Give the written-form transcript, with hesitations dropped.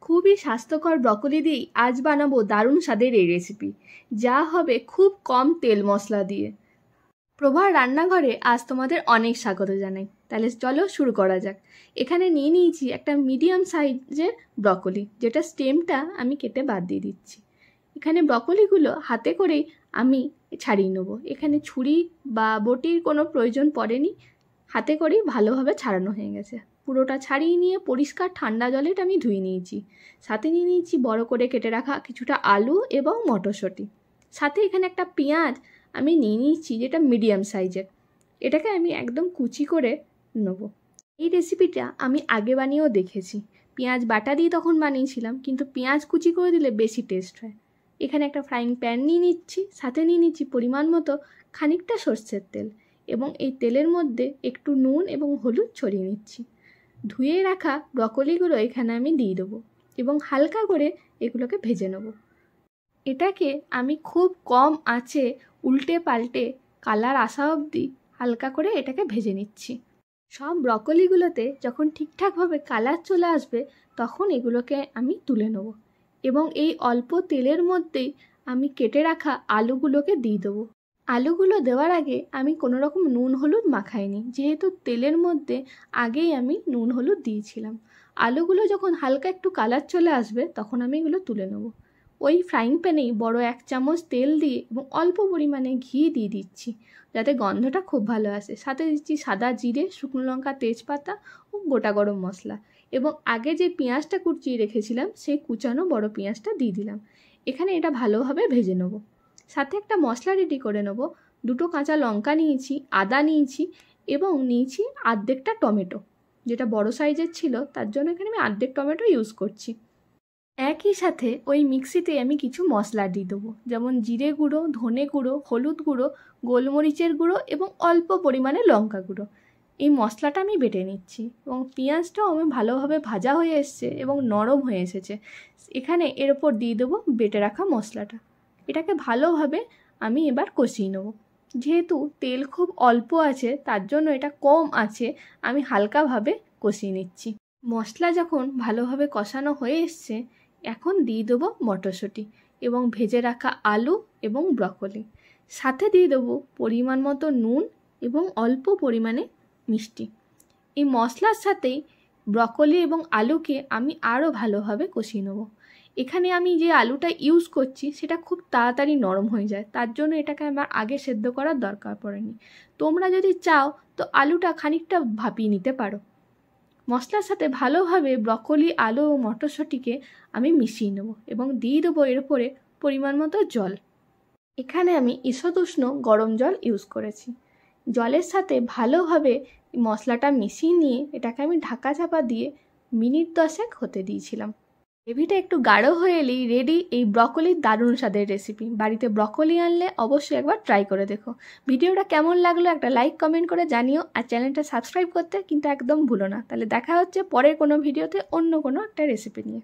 খুবই স্বাস্থ্যকর ব্রকলি দিয়েই আজ বানাবো দারুণ স্বাদের এই রেসিপি, যা হবে খুব কম তেল মশলা দিয়ে। প্রভার রান্নাঘরে আজ তোমাদের অনেক স্বাগত জানাই। তাহলে চলো শুরু করা যাক। এখানে নিয়ে নিয়েছি একটা মিডিয়াম সাইজের ব্রকলি, যেটা স্টেমটা আমি কেটে বাদ দিয়ে দিচ্ছি। এখানে ব্রকলিগুলো হাতে করেই আমি ছাড়িয়ে নেবো। এখানে ছুরি বা বটির কোনো প্রয়োজন পড়েনি, হাতে করেই ভালোভাবে ছাড়ানো হয়ে গেছে। পুরোটা ছাড়িয়ে নিয়ে পরিষ্কার ঠান্ডা জলে আমি ধুয়ে নিয়েছি। সাথে নিয়ে নিয়েছি বড় করে কেটে রাখা কিছুটা আলু এবং মটরশুঁটি। সাথে এখানে একটা পেঁয়াজ আমি নিয়ে নিয়েছি, যেটা মিডিয়াম সাইজের। এটাকে আমি একদম কুচি করে নেব। এই রেসিপিটা আমি আগে বানিয়েও দেখেছি, পেঁয়াজ বাটা দিয়ে তখন বানিয়েছিলাম, কিন্তু পেঁয়াজ কুচি করে দিলে বেশি টেস্ট হয়। এখানে একটা ফ্রাইং প্যান নিয়ে নিচ্ছি, সাথে নিয়ে নিচ্ছি পরিমাণ মতো খানিকটা সর্ষের তেল, এবং এই তেলের মধ্যে একটু নুন এবং হলুদ ছড়িয়ে নিচ্ছি। ধুয়ে রাখা ব্রকলিগুলো এখানে আমি দিয়ে দেবো এবং হালকা করে এগুলোকে ভেজে নেব। এটাকে আমি খুব কম আঁচে উল্টে পাল্টে কালার আসা অবধি হালকা করে এটাকে ভেজে নিচ্ছি। সব ব্রকলিগুলোতে যখন ঠিকঠাকভাবে কালার চলে আসবে, তখন এগুলোকে আমি তুলে নেব এবং এই অল্প তেলের মধ্যেই আমি কেটে রাখা আলুগুলোকে দিয়ে দেবো। আলুগুলো দেওয়ার আগে আমি কোনো রকম নুন হলুদ মাখাইনি, যেহেতু তেলের মধ্যে আগেই আমি নুন হলুদ দিয়েছিলাম। আলুগুলো যখন হালকা একটু কালার চলে আসবে, তখন আমি এগুলো তুলে নেব। ওই ফ্রাইং প্যানেই বড় 1 চামচ তেল দিয়ে এবং অল্প পরিমাণে ঘি দিয়ে দিচ্ছি, যাতে গন্ধটা খুব ভালো আসে। সাথে দিচ্ছি সাদা জিরে, শুকনো লঙ্কা, তেজপাতা ও গোটা গরম মশলা, এবং আগে যে পেঁয়াজটা কুচিয়ে রেখেছিলাম সেই কুচানো বড় পেঁয়াজটা দিয়ে দিলাম। এখানে এটা ভালোভাবে ভেজে নেব। সাথে একটা মশলা রেডি করে নেব। 2টো কাঁচা লঙ্কা নিয়েছি, আদা নিয়েছি এবং নিয়েছি অর্ধেকটা টমেটো, যেটা বড় সাইজের ছিল, তার জন্য এখানে আমি অর্ধেক টমেটো ইউজ করছি। একই সাথে ওই মিক্সিতে আমি কিছু মশলা দিয়ে দেবো, যেমন জিরে গুঁড়ো, ধনে গুঁড়ো, হলুদ গুঁড়ো, গোলমরিচের গুঁড়ো এবং অল্প পরিমাণে লঙ্কা গুঁড়ো। এই মশলাটা আমি বেটে নিচ্ছি এবং পেঁয়াজটাও আমি ভালোভাবে ভাজা হয়ে এসছে এবং নরম হয়ে এসেছে। এখানে এর ওপর দিয়ে দেবো বেটে রাখা মশলাটা। এটাকে ভালোভাবে আমি এবার কষিয়ে নেব। যেহেতু তেল খুব অল্প আছে, তার জন্য এটা কম আছে আমি হালকাভাবে কষিয়ে নিচ্ছি। মশলা যখন ভালোভাবে কষানো হয়ে এসছে, এখন দিয়ে দেবো মটরশুঁটি এবং ভেজে রাখা আলু এবং ব্রকলি। সাথে দিয়ে দেবো পরিমাণ মতো নুন এবং অল্প পরিমাণে মিষ্টি। এই মশলার সাথেই ব্রকলি এবং আলুকে আমি আরও ভালোভাবে কষিয়ে নেব। এখানে আমি যে আলুটা ইউজ করছি সেটা খুব তাড়াতাড়ি নরম হয়ে যায়, তার জন্য এটাকে আমার আগে সেদ্ধ করার দরকার পড়েনি। তোমরা যদি চাও তো আলুটা খানিকটা ভাপিয়ে নিতে পারো। মশলার সাথে ভালোভাবে ব্রকলি, আলু ও মটরশুঁটিকে আমি মিশিয়ে নেব এবং দিয়ে দেবো এর উপরে পরিমাণ মতো জল। এখানে আমি ঈষদুষ্ণ গরম জল ইউজ করেছি। জলের সাথে ভালোভাবে মশলাটা মিশিয়ে নিয়ে এটাকে আমি ঢাকা চাপা দিয়ে মিনিট 10 হতে দিয়েছিলাম। গ্রেভিটা একটু গাঢ় হয়ে এলেই রেডি এই ব্রকলির দারুণ স্বাদের রেসিপি। বাড়িতে ব্রকলি আনলে অবশ্যই একবার ট্রাই করে দেখো। ভিডিওটা কেমন লাগলো একটা লাইক কমেন্ট করে জানিও, আর চ্যানেলটা সাবস্ক্রাইব করতে কিন্তু একদম ভুলো না। তাহলে দেখা হচ্ছে পরের কোনো ভিডিওতে অন্য কোনো একটা রেসিপি নিয়ে।